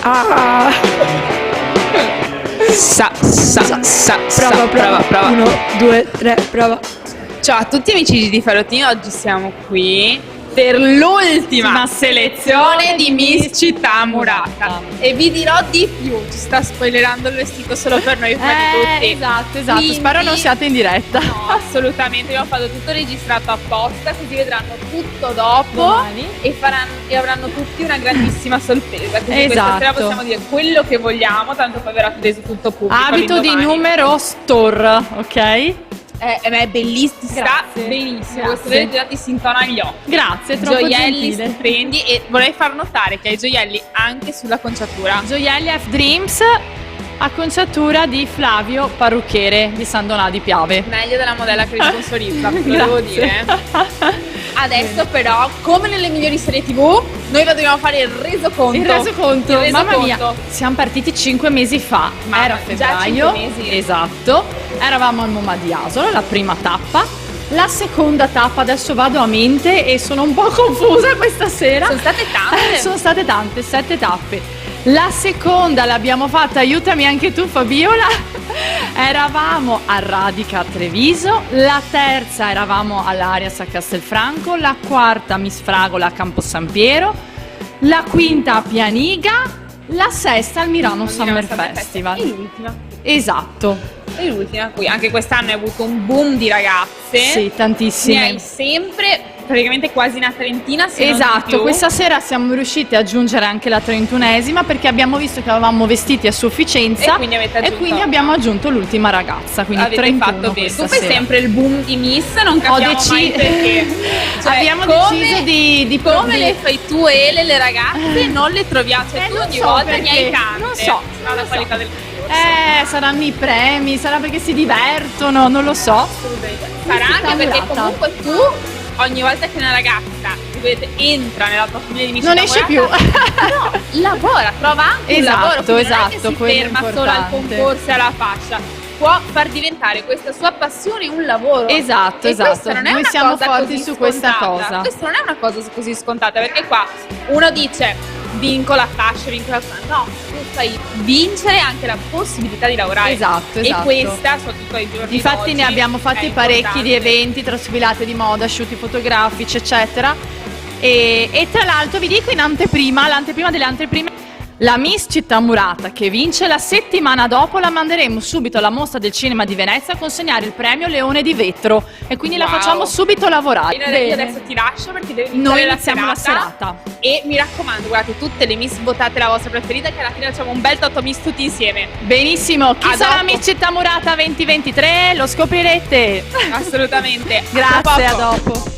Ah. Prova. 1, 2, 3, prova. Ciao a tutti amici di Farottini, oggi siamo qui per l'ultima selezione di Miss Città Murata e vi dirò di più, ci sta spoilerando il vestito solo per noi tutti. Esatto, Quindi, spero non siate in diretta. No, assolutamente, abbiamo fatto tutto registrato apposta, così vedranno tutto dopo domani e avranno tutti una grandissima sorpresa, così questa Esatto. sera possiamo dire quello che vogliamo, tanto poi verrà reso tutto pubblico. Abito di all'indomani. numero store, ok? È bellissimo, sta Grazie. benissimo, Grazie. questo verde già ti si intona agli occhi. Grazie, troppo Gioielli gentile. stupendi e vorrei far notare che hai gioielli anche sulla conciatura. Gioielli F Dreams, acconciatura di Flavio, parrucchiere di San Donà di Piave. Meglio della modella che li sponsorizza, lo devo dire. Adesso però, come nelle migliori serie TV, noi dobbiamo fare il resoconto. Il resoconto, mamma mia, resoconto. siamo partiti 5 mesi fa, Mamma, era già febbraio, 5 mesi. esatto, eravamo al MoMA di Asolo, la prima tappa, la seconda tappa, adesso vado a mente e sono un po' confusa questa sera. Sono state tante. Sono state tante, 7 tappe. La seconda l'abbiamo fatta, aiutami anche tu Fabiola, eravamo a Radica a Treviso, la terza eravamo all'Arias a Castelfranco, la quarta a Miss Fragola a Campo San Piero, la quinta a Pianiga, la sesta al Milano Summer Festival. E l'ultima. Esatto, E l'ultima qui. Anche quest'anno hai avuto un boom di ragazze. sì, Ne tantissime. hai sempre, praticamente quasi una trentina, se non di Esatto, più. questa sera siamo riusciti ad aggiungere anche la 31esima perché abbiamo visto che avevamo vestiti a sufficienza E quindi avete aggiunto. e quindi abbiamo aggiunto l'ultima ragazza, quindi Avete 31 fatto bene. questa Tu fai sera. sempre il boom di Miss, non capiamo mai perché. Cioè, Abbiamo come- deciso di come le fai tu Ele, le ragazze, non le troviamo, cioè tu non ogni so volta perché, ne hai tante. non so, Sarà la non qualità so. del concorso. Saranno i premi, sarà perché si divertono, non lo so. Sarà anche Città perché Murata. comunque tu ogni volta che una ragazza entra nella tua famiglia di Miss Non Città esce Murata, no, lavora, trova anche un Esatto, lavoro, quindi non è che esatto, si quello è ferma solo al importante. concorso e alla fascia. Può far diventare questa sua passione un lavoro. Esatto, E esatto. questa non è Noi una siamo cosa forti così su questa scontata. cosa. Questa non è una cosa così scontata, perché qua uno dice vinco la fascia, vinco la fascia. No, tu fai vincere anche la possibilità di lavorare. Esatto, E esatto. questa, soprattutto ai giorni Difatti d'oggi, ne abbiamo fatti è parecchi importante. di eventi, trasfilate di moda, asciutti fotografici, eccetera. E tra l'altro vi dico in anteprima, l'anteprima delle anteprime, la Miss Città Murata che vince la settimana dopo la manderemo subito alla mostra del cinema di Venezia a consegnare il premio Leone di Vetro e quindi la Wow. facciamo subito lavorare. Io Bene. adesso ti lascio perché devi Noi iniziare iniziamo la serata. E mi raccomando, guardate tutte le Miss, votate la vostra preferita, che alla fine facciamo un bel Toto Miss tutti insieme. Benissimo, chi A sarà dopo. Miss Città Murata 2023 lo scoprirete. Assolutamente. Grazie, tra a poco. dopo.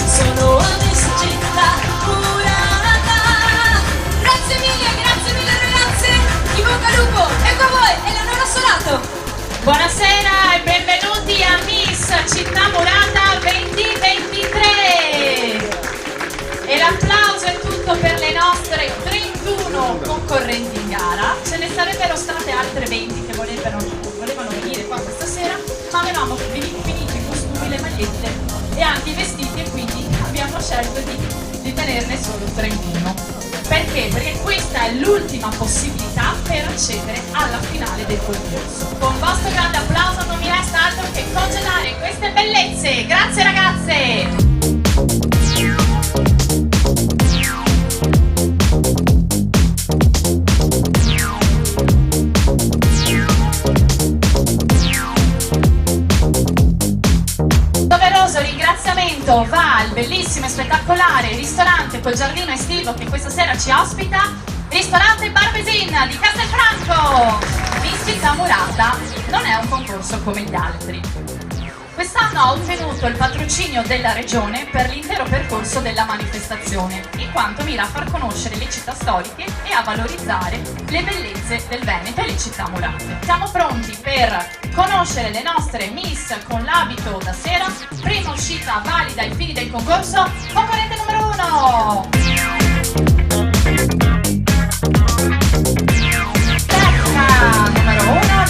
Sono a Miss Città Murata. Grazie mille ragazze. In bocca al lupo. Ecco a voi, Eleonora Solato. Buonasera e benvenuti a Miss Città Murata 2023. E l'applauso è tutto per le nostre 31 concorrenti in gara. Ce ne sarebbero state altre 20 che volevano venire qua questa sera, ma avevamo finito i costumi, le magliette e anche i vestiti e quindi abbiamo scelto di tenerne solo 31. Perché? Perché questa è l'ultima possibilità per accedere alla finale del concorso. Con vostro grande applauso non mi resta altro che congedare queste bellezze. Grazie ragazze! Doveroso ringraziamento va al bellissimo e spettacolare ristorante col giardino estivo che questa sera ci ospita Ristorante Barbesin di Castelfranco. Miss Città Murata non è un concorso come gli altri. Quest'anno ha ottenuto il patrocinio della regione per l'intero percorso della manifestazione, in quanto mira a far conoscere le città storiche e a valorizzare le bellezze del Veneto e le città murate. Siamo pronti per conoscere le nostre Miss con l'abito da sera. Prima uscita valida ai fini del concorso, concorrente numero 1. Becca numero 1.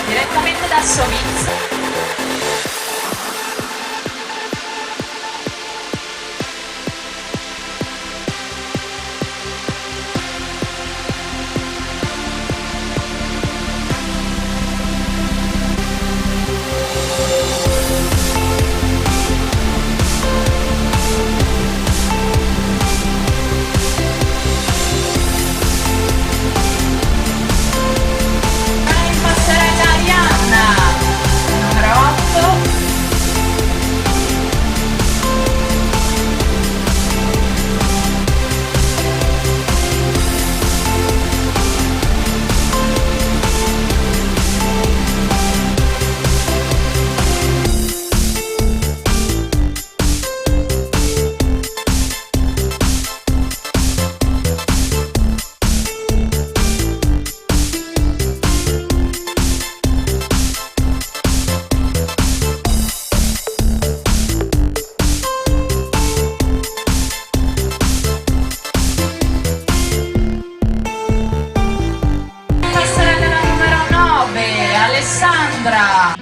Direttamente da Sovizia. Alessandra.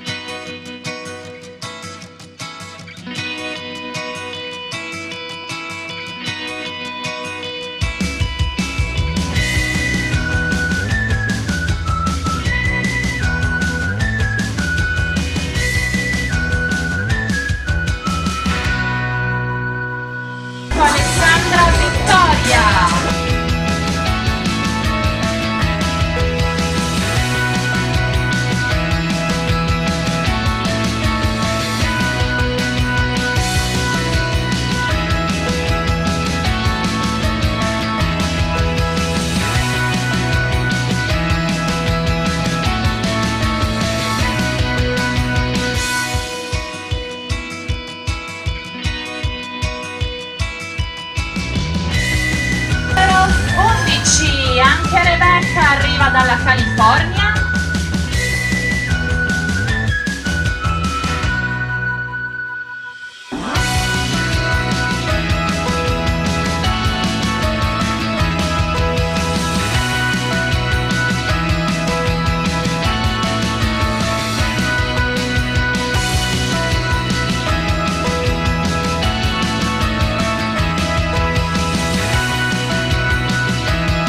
dalla California.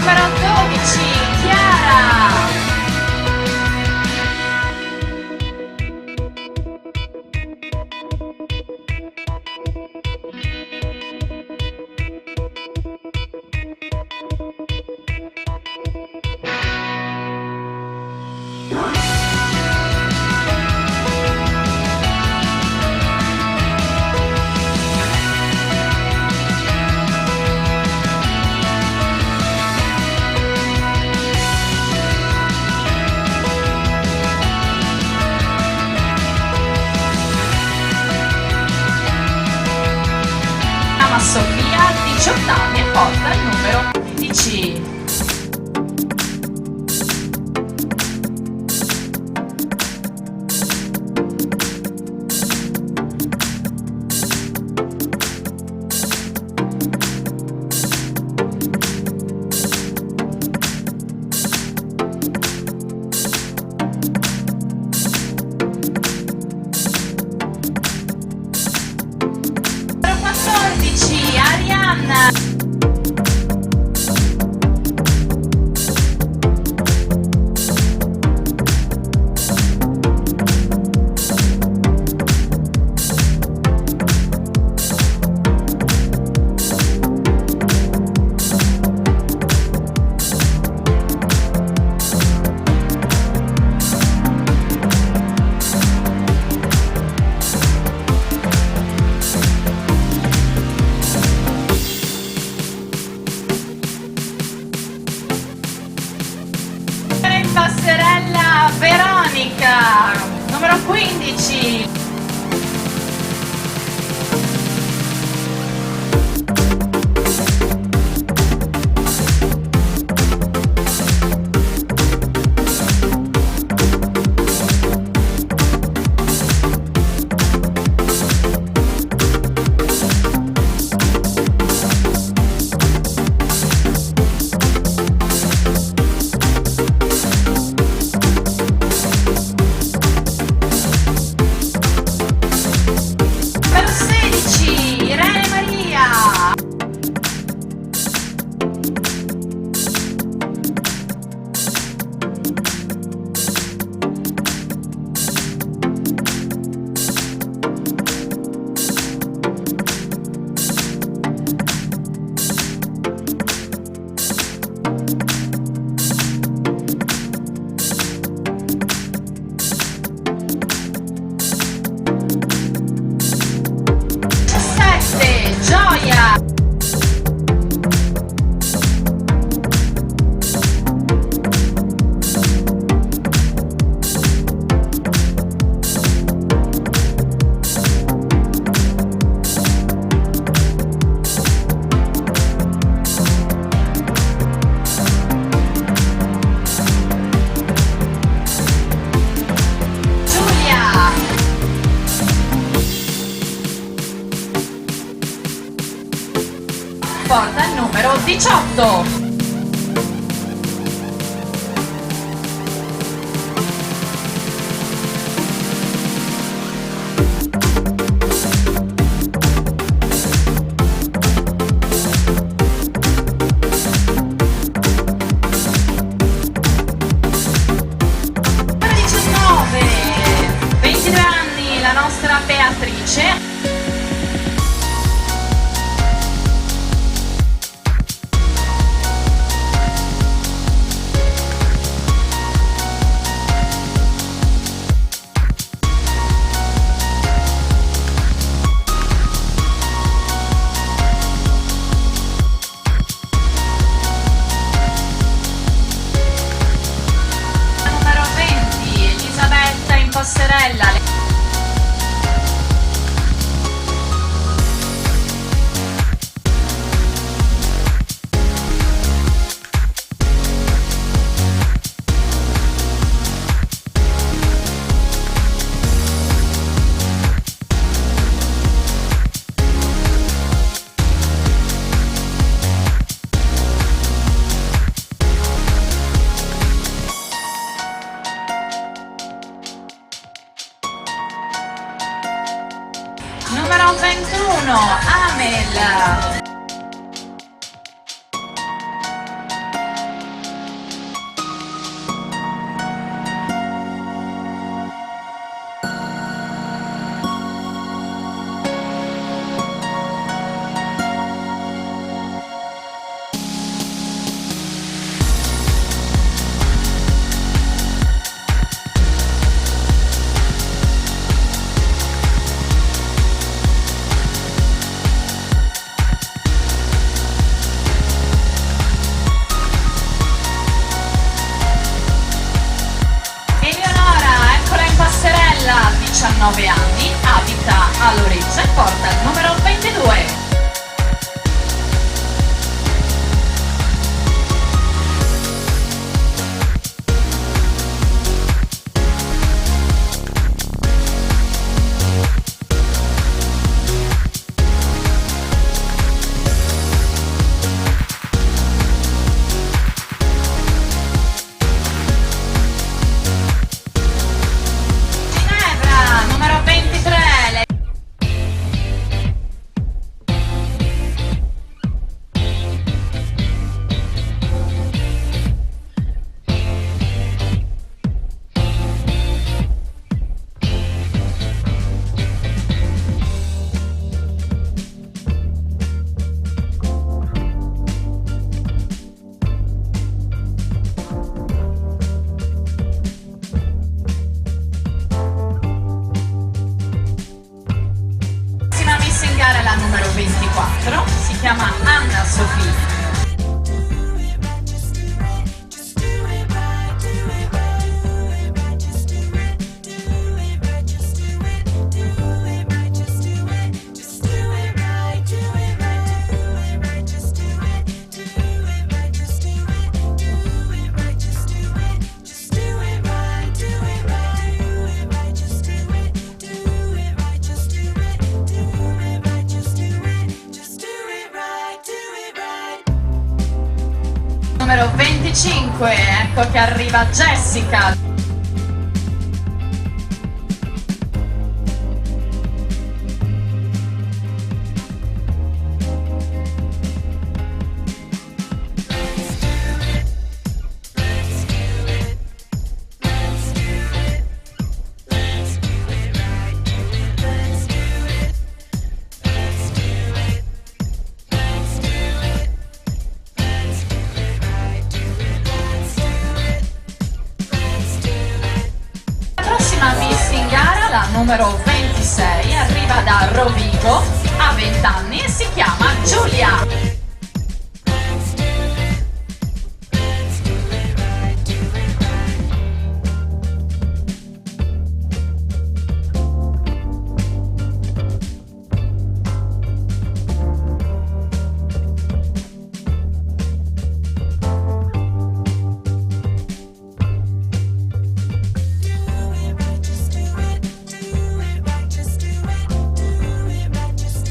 Numero 12, Chiara. Chiama Sofia, 18 anni, e porta il numero 15. Numero 14, Arianna. In passerella Veronica, numero 15. Numero 16, Irene Maria. Gioia. Giulia. Porta il numero 18. Numero 19, 22 anni, la nostra Beatrice. 21 Amel. Eleonora, eccola in passerella, 19 anni, abita a Lorenzo e porta il numero 22. Ginevra, numero 23. Prossima miss in gara è la numero 24, si chiama Anna Sofia. Numero 25, ecco che arriva Jessica. Prossima miss in gara, la numero 26, arriva da Rovigo, ha 20 anni e si chiama Giulia.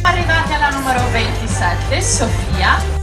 Arrivati alla numero 27, Sofia.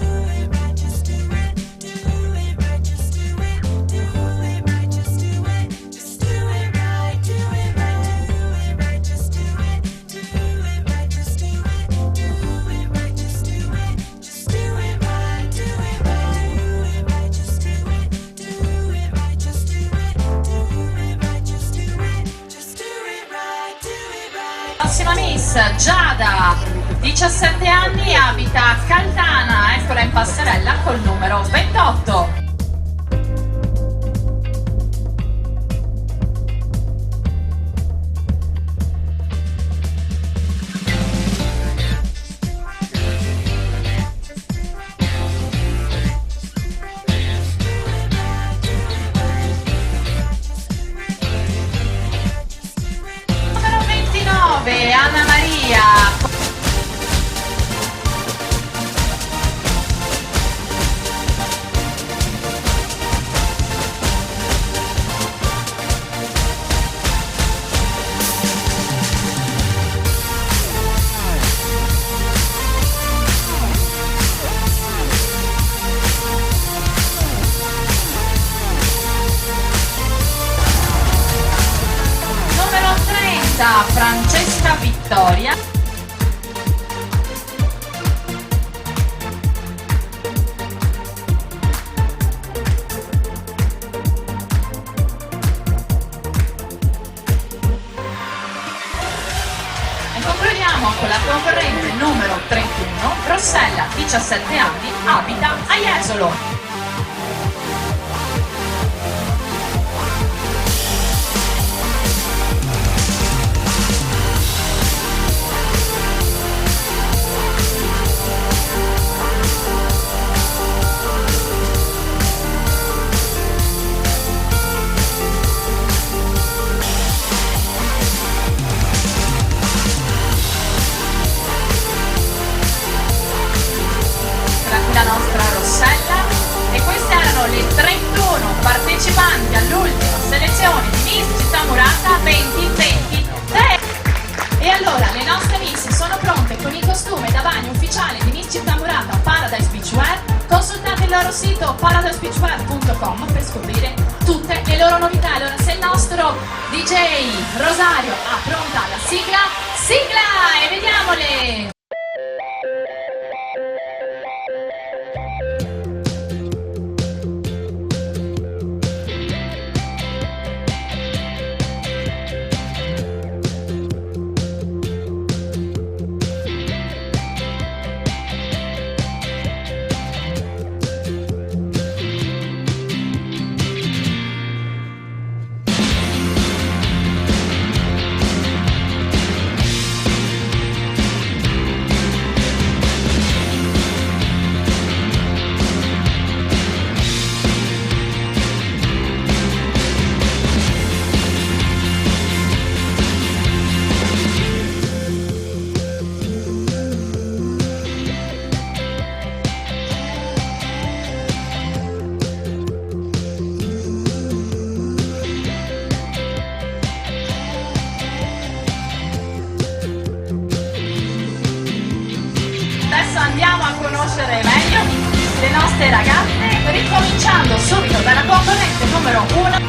Prossima miss, Giada, 17 anni, abita a Caldana, eccola in passerella col numero 28. Numero 29, Anna Maria. Francesca Vittoria. Concorrente numero 31, Rossella, 17 anni, abita a Jesolo. La nostra Rossella, e queste erano le 31 partecipanti all'ultima selezione di Miss Città Murata 2023. E allora le nostre Miss sono pronte con il costume da bagno ufficiale di Miss Città Murata Paradise Beachwear. Consultate il loro sito paradisebeachwear.com per scoprire tutte le loro novità. Allora, se il nostro DJ Rosario ha pronta la sigla, sigla e vediamole! Adesso andiamo a conoscere meglio le nostre ragazze, ricominciando subito dalla concorrente numero 1.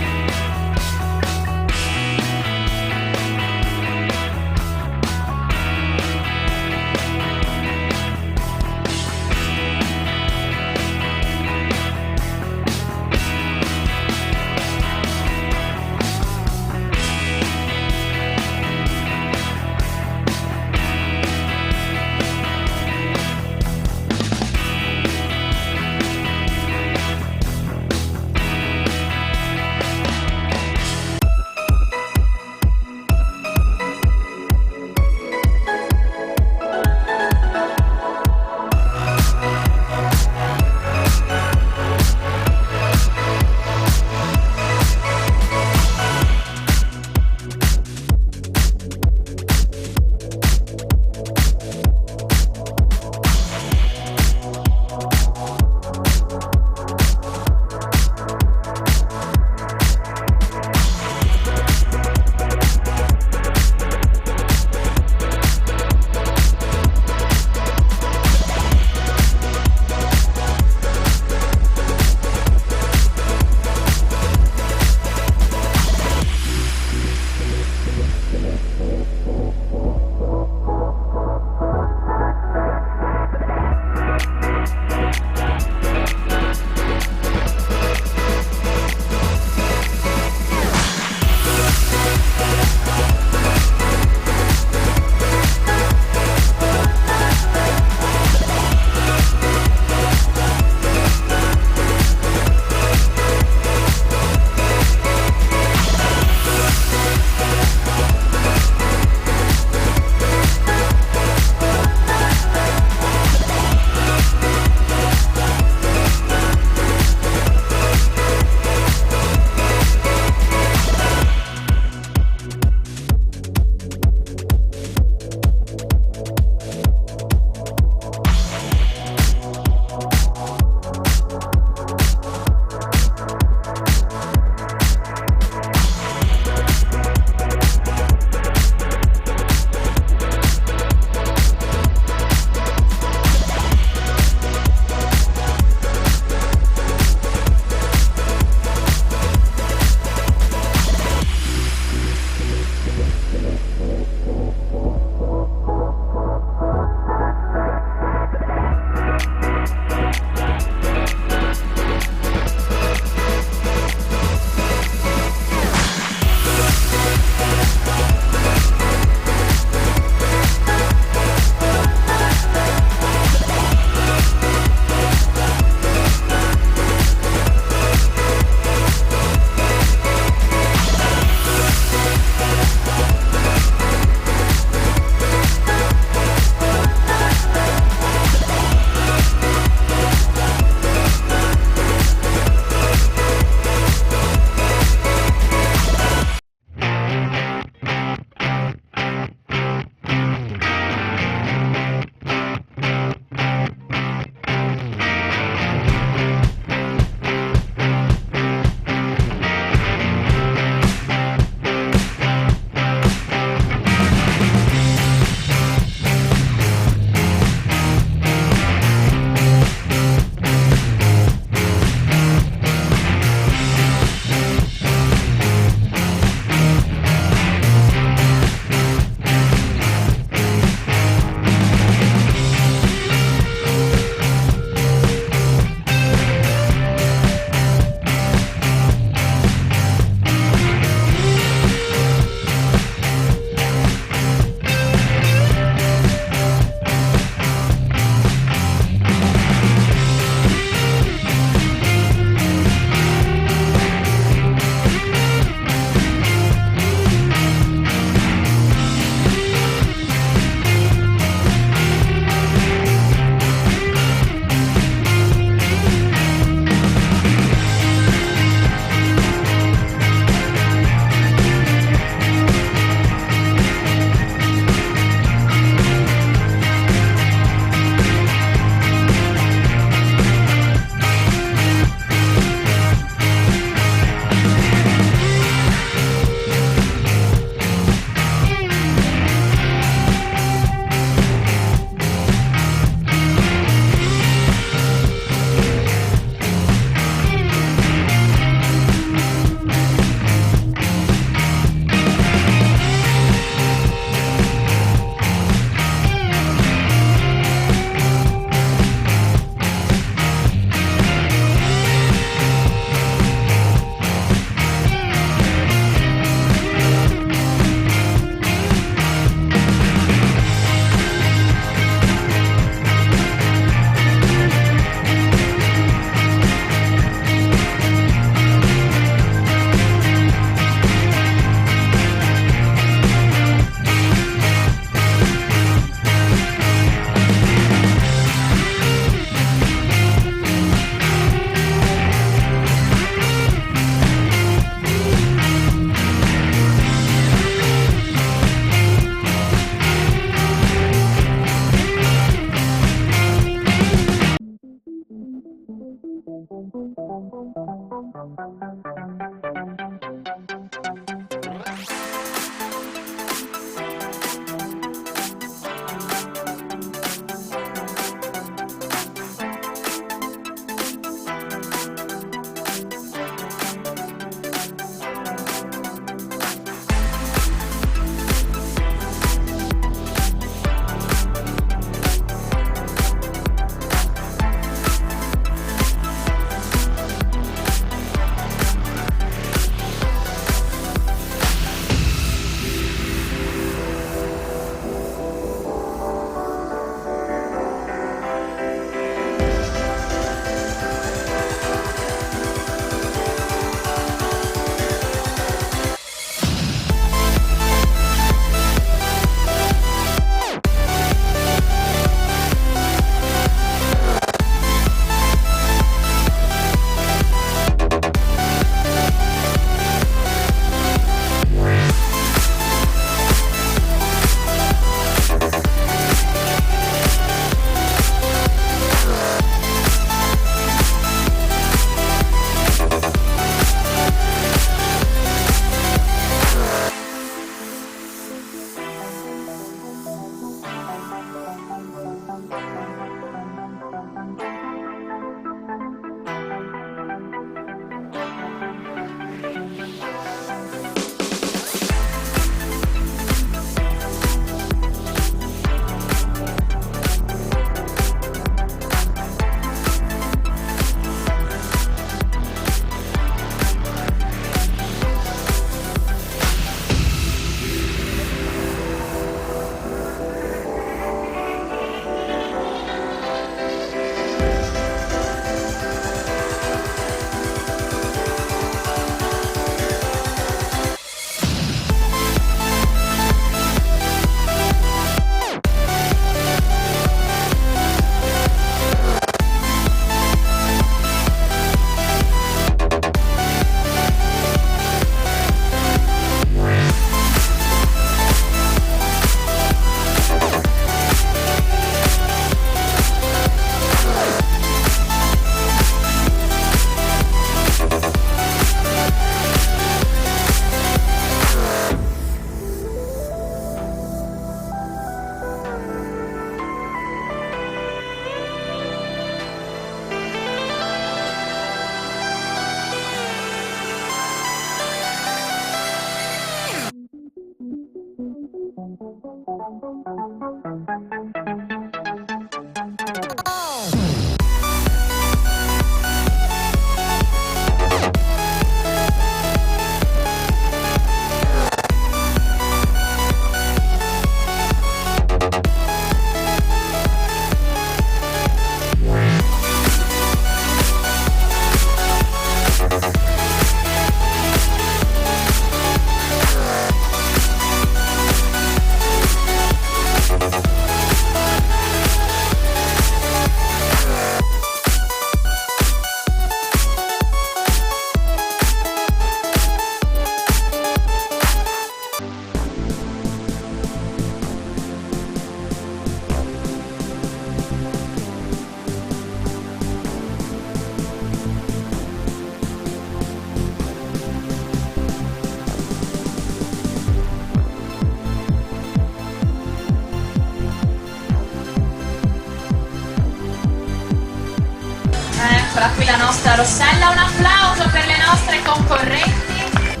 Eccola qui la nostra Rossella, un applauso per le nostre concorrenti.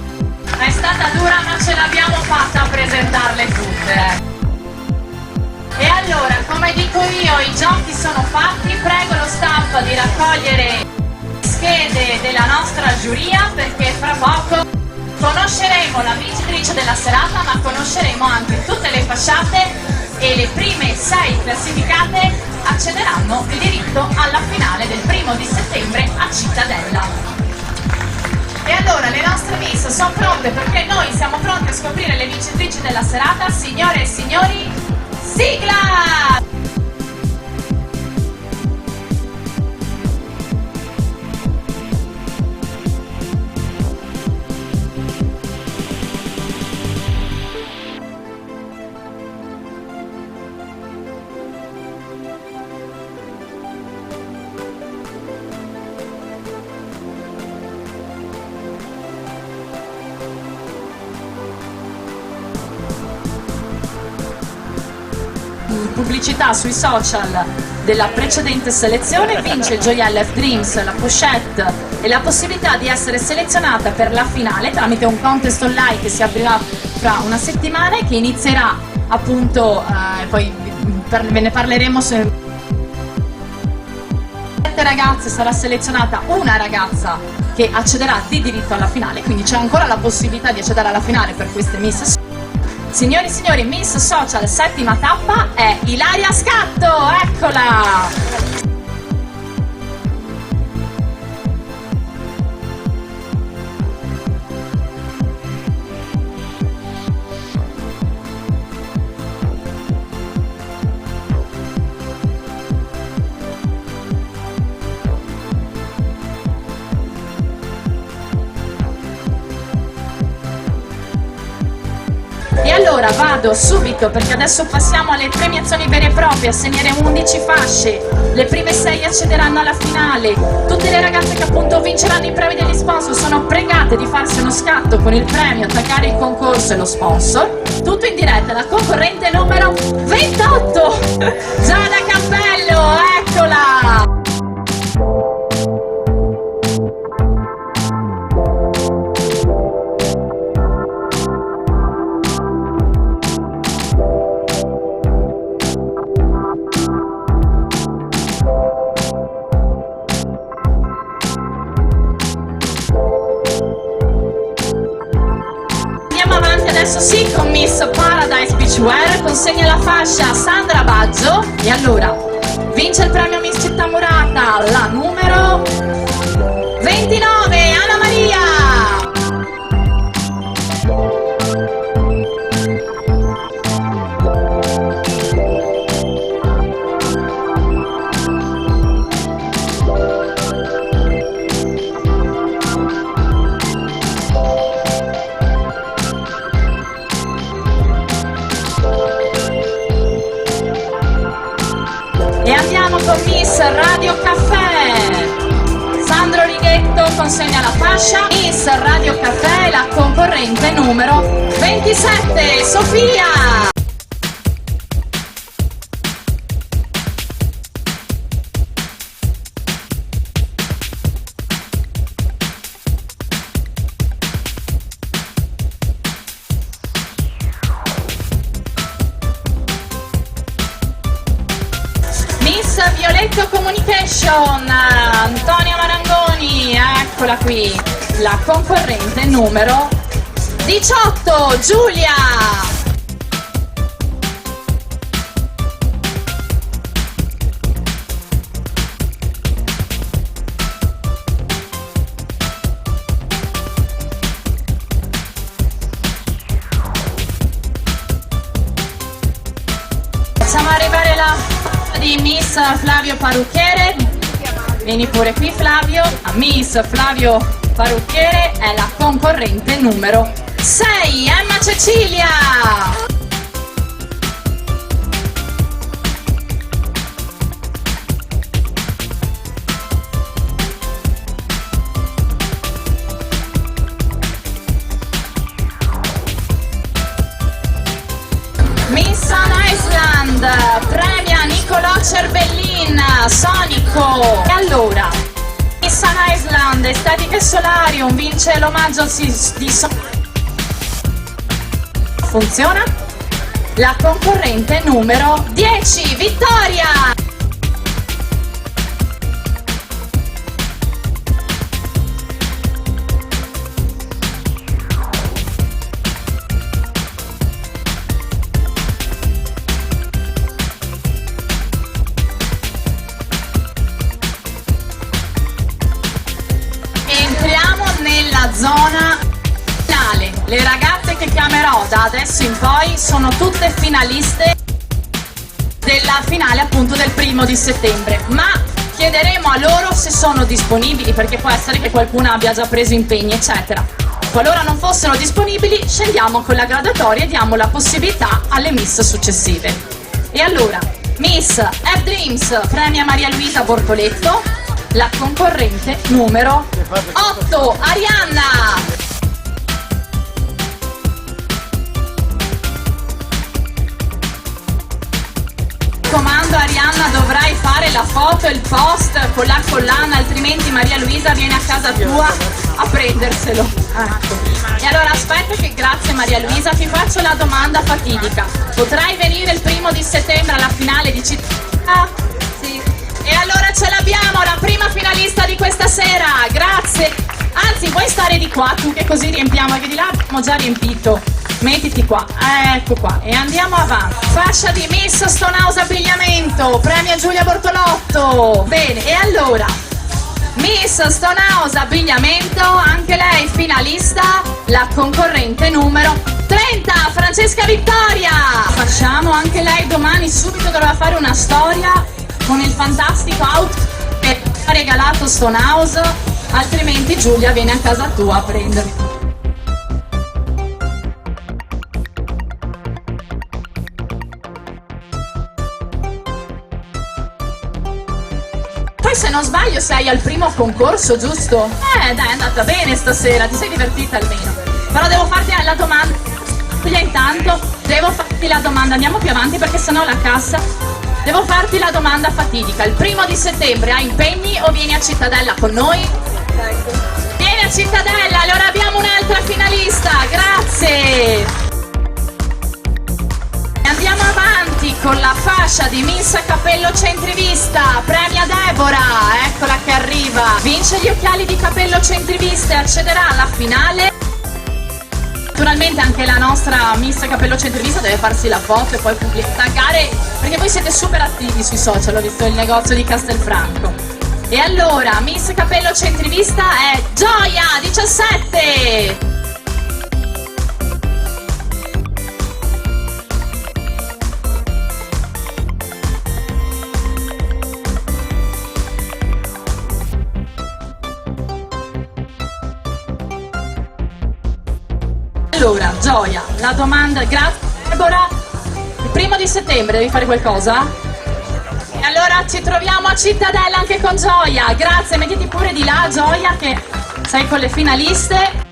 È stata dura ma ce l'abbiamo fatta a presentarle tutte. E allora, come dico io, i giochi sono fatti, prego lo staff di raccogliere le schede della nostra giuria perché fra poco conosceremo la vincitrice della serata, ma conosceremo anche tutte le fasciate e le prime 6 classificate accederanno il diritto alla finale del 1° di settembre a Cittadella. E allora le nostre miss sono pronte perché noi siamo pronti a scoprire le vincitrici della serata. Signore e signori, sigla! Pubblicità sui social della precedente selezione, vince il gioiello F-Dreams, la pochette e la possibilità di essere selezionata per la finale tramite un contest online che si aprirà fra una settimana e che inizierà appunto, poi ve ne parleremo. 7 ragazze, sarà selezionata una ragazza che accederà di diritto alla finale, quindi c'è ancora la possibilità di accedere alla finale per queste miss. Signori e signori, Miss Social 7ª tappa è Ilaria Scatto, eccola! E allora vado subito perché adesso passiamo alle premiazioni vere e proprie. Assegneremo 11 fasce, le prime 6 accederanno alla finale. Tutte le ragazze che appunto vinceranno i premi degli sponsor sono pregate di farsi uno scatto con il premio, attaccare il concorso e lo sponsor. Tutto in diretta, la concorrente numero 28, Giada Cappello, eccola! Adesso sì, con Miss Paradise Beachwear consegna la fascia a Sandra Baggio e allora vince il premio Miss Città Murata la numero 29, Anna Maria! E andiamo con Miss Radio Caffè. Sandro Righetto consegna la fascia. Miss Radio Caffè, la concorrente numero 27, Sofia. Violetto Communication, Antonia Marangoni, eccola qui, la concorrente numero 18, Giulia. Facciamo arrivare la di Miss Flavio Parrucchiere. Vieni pure qui Flavio. Miss Flavio Parrucchiere è la concorrente numero 6, Emma Cecilia. Miss Sun Iceland premia Nicolò Cerbellin, Sonico. E allora, Miss Sun Iceland Estetica e Solarium vince l'omaggio di funziona? La concorrente numero 10, Vittoria. Entriamo nella zona finale. Le ragazze che chiamerò da adesso in poi sono tutte finaliste della finale appunto del 1° di settembre, ma chiederemo a loro se sono disponibili, perché può essere che qualcuna abbia già preso impegni eccetera. Qualora non fossero disponibili scendiamo con la graduatoria e diamo la possibilità alle miss successive. E allora, Miss F-Dreams premia Maria Luisa Bortoletto, la concorrente numero 8, Arianna. Comando Arianna, dovrai fare la foto e il post con la collana, altrimenti Maria Luisa viene a casa tua a prenderselo. Ecco. E allora aspetta che, grazie Maria Luisa, ti faccio la domanda fatidica. Potrai venire il 1° di settembre alla finale di città? Sì. E allora ce l'abbiamo, la prima finalista di questa sera, grazie. Anzi, vuoi stare di qua tu, che così riempiamo, perché di là abbiamo già riempito. Mettiti qua, ecco qua, e andiamo avanti. Fascia di Miss Stonehouse Abbigliamento, premia Giulia Bortolotto. Bene, e allora, Miss Stonehouse Abbigliamento, anche lei finalista, la concorrente numero 30, Francesca Vittoria. Facciamo anche lei domani, subito dovrà fare una storia con il fantastico outfit che ha regalato Stonehouse, altrimenti Giulia viene a casa tua a prenderti. Poi se non sbaglio sei al primo concorso, giusto? Dai, è andata bene stasera, ti sei divertita almeno. Però devo farti la domanda. Intanto devo farti la domanda, andiamo più avanti perché sennò la cassa. Devo farti la domanda fatidica. Il 1° di settembre hai impegni o vieni a Cittadella con noi? Vieni a Cittadella, allora abbiamo un'altra finalista, grazie! Andiamo avanti con la fascia di Miss Capello Centrivista, premia Deborah, eccola che arriva. Vince gli occhiali di Capello Centrivista e accederà alla finale. Naturalmente anche la nostra Miss Capello Centrivista deve farsi la foto e poi taggare, perché voi siete super attivi sui social, ho visto il negozio di Castelfranco. E allora, Miss Capello Centrivista è Gioia, 17! Allora, Gioia, la domanda, grazie Deborah, il 1° di settembre devi fare qualcosa? E allora ci troviamo a Cittadella anche con Gioia, grazie, mettiti pure di là Gioia che sei con le finaliste.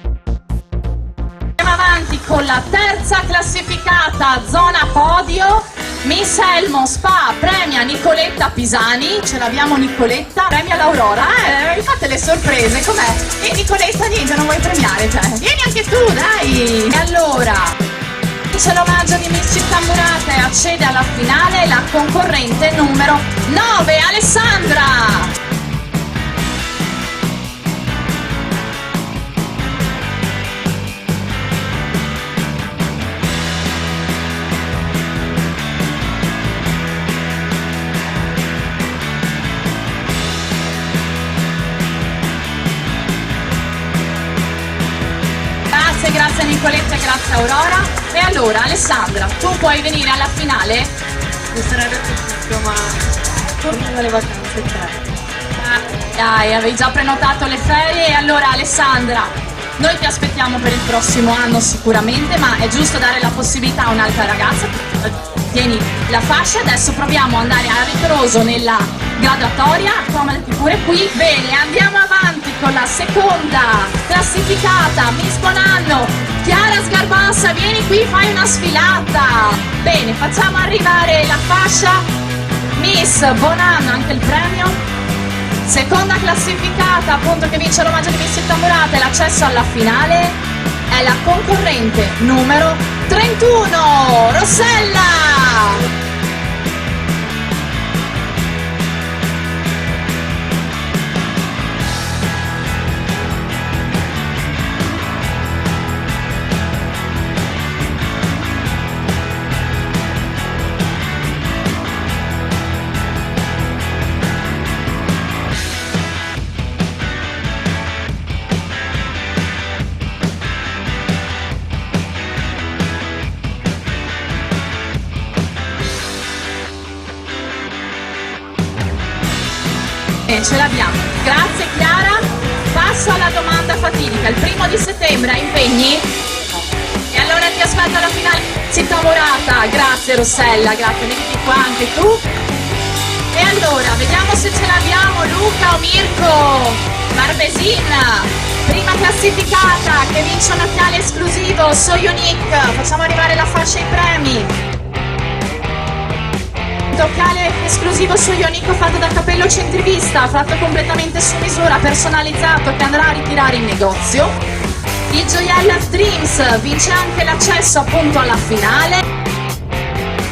Andiamo avanti con la terza classificata, zona podio, Miss Elmo Spa premia Nicoletta Pisani, ce l'abbiamo Nicoletta, premia l'Aurora, fate le sorprese, com'è? E Nicoletta niente, non vuoi premiare, cioè, vieni anche tu, dai! E allora, vince l'omaggio di Miss Città Murata e accede alla finale la concorrente numero 9, Alessandra. Grazie Nicoletta e grazie Aurora. E allora Alessandra, tu puoi venire alla finale? Mi sarebbe piaciuto, ma torno dalle vacanze, Dai, avevi già prenotato le ferie. E allora Alessandra, noi ti aspettiamo per il prossimo anno sicuramente, ma è giusto dare la possibilità a un'altra ragazza. Tieni la fascia, adesso proviamo ad andare a ritroso nella graduatoria, accomodati pure qui. Bene, andiamo avanti con la seconda classificata, Miss Bonanno, Chiara Sgarbassa, vieni qui, fai una sfilata. Bene, facciamo arrivare la fascia, Miss Bonanno, anche il premio. Seconda classificata, appunto, che vince l'omaggio di Miss Città Murata e l'accesso alla finale è la concorrente numero 31, Rossella. Ce l'abbiamo, grazie Chiara. Passo alla domanda fatidica, il 1° settembre hai impegni? E allora ti aspetto alla finale Città Murata. Grazie Rossella, grazie, mettiti qua anche tu. E allora, vediamo se ce l'abbiamo, Luca o Mirko. Barbesin, prima classificata, che vince un occhiale esclusivo, So Unique. Facciamo arrivare la fascia ai premi. Occhiale esclusivo su Ionico fatto da Capello Centrivista, fatto completamente su misura, personalizzato, che andrà a ritirare in negozio. Il gioiello Dreams vince anche l'accesso appunto alla finale.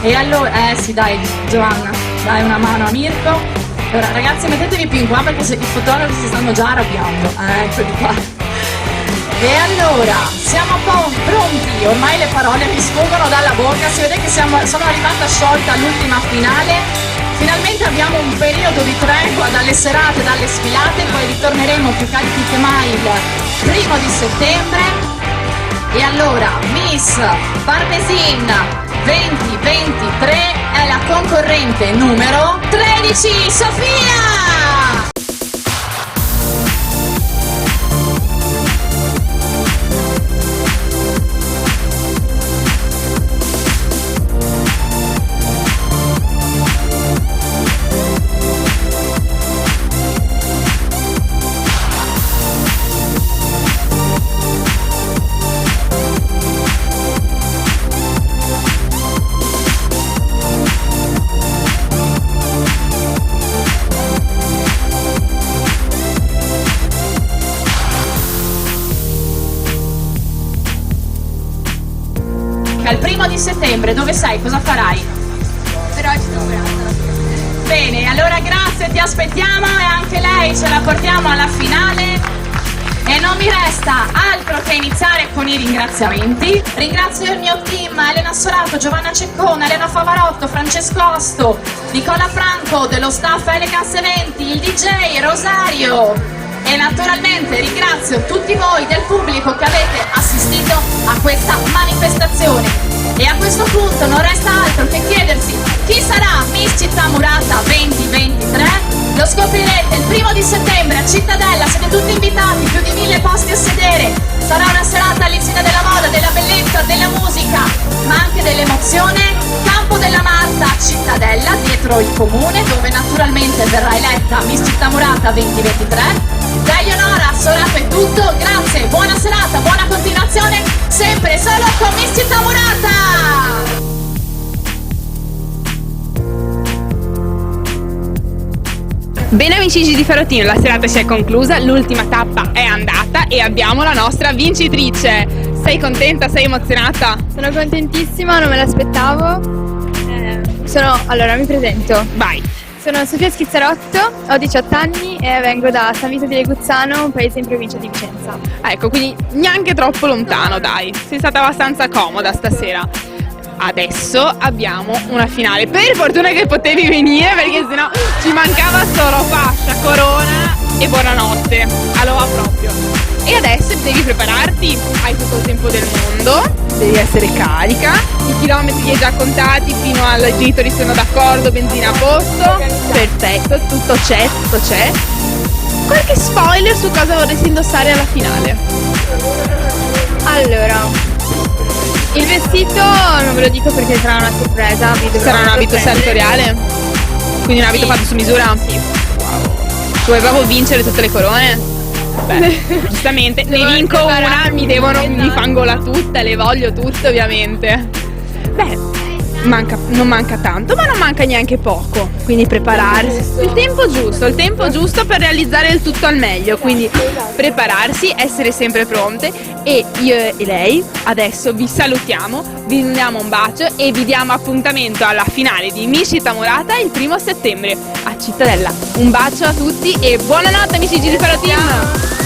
E allora, sì dai Giovanna, dai una mano a Mirko. Allora ragazzi, mettetevi più in qua perché se i fotografi si stanno già arrabbiando. Eccoli qua. E allora, siamo pronti, ormai le parole mi sfuggono dalla bocca, si vede che sono arrivata sciolta all'ultima finale. Finalmente abbiamo un periodo di tregua dalle serate, dalle sfilate, poi ritorneremo più carichi che mai il 1° settembre. E allora, Miss Barbesin 2023 è la concorrente numero 13, Sofia! Il 1° settembre, dove sei? Cosa farai? Però ci troveranno. Bene, allora grazie, ti aspettiamo e anche lei ce la portiamo alla finale. E non mi resta altro che iniziare con i ringraziamenti. Ringrazio il mio team, Elena Sorato, Giovanna Ceccona, Elena Favarotto, Francesco Osto, Nicola Franco, dello staff Elegance Eventi, il DJ Rosario. E naturalmente ringrazio tutti voi del pubblico che avete assistito a questa manifestazione. E a questo punto non resta altro che chiedersi chi sarà Miss Città Murata 2023. Lo scoprirete il 1° settembre a Cittadella, siete tutti invitati, più di 1000 posti a sedere. Sarà una serata all'insegna della moda, della bellezza, della musica, ma anche dell'emozione. Campo della Marta a Cittadella, dietro il comune, dove naturalmente verrà eletta Miss Città Murata 2023. Da Eleonora Sorato è tutto, grazie, buona serata, buona continuazione, sempre solo con Miss Città Murata! Bene amici di Ferrotino, la serata si è conclusa, l'ultima tappa è andata e abbiamo la nostra vincitrice. Sei contenta? Sei emozionata? Sono contentissima, non me l'aspettavo. Allora mi presento. Vai. Sono Sofia Schizzarotto, ho 18 anni e vengo da San Vito di Leguzzano, un paese in provincia di Vicenza. Ecco, quindi neanche troppo lontano, dai. Sei stata abbastanza comoda stasera. Adesso abbiamo una finale. Per fortuna che potevi venire, perché sennò ci mancava solo fascia, corona e buonanotte. Allora proprio. E adesso devi prepararti. Hai tutto il tempo del mondo. Devi essere carica. I chilometri li hai già contati fino ai genitori sono d'accordo, benzina a posto. Perfetto, tutto c'è, tutto c'è. Qualche spoiler su cosa vorresti indossare alla finale? Allora, il vestito non ve lo dico perché sarà una sorpresa. Sarà un abito sartoriale? Quindi un abito fatto su misura? Sì. Vuoi proprio vincere tutte le corone? Beh, giustamente, ne vinco una, mi fangola tutte, le voglio tutte ovviamente. Beh, non manca tanto, ma non manca neanche poco. Quindi prepararsi. Il tempo giusto per realizzare il tutto al meglio. Quindi prepararsi, essere sempre pronte. E io e lei adesso vi salutiamo, vi diamo un bacio e vi diamo appuntamento alla finale di Miss Città Murata il 1° settembre a Cittadella. Un bacio a tutti e buonanotte amici di Giri Faro Team!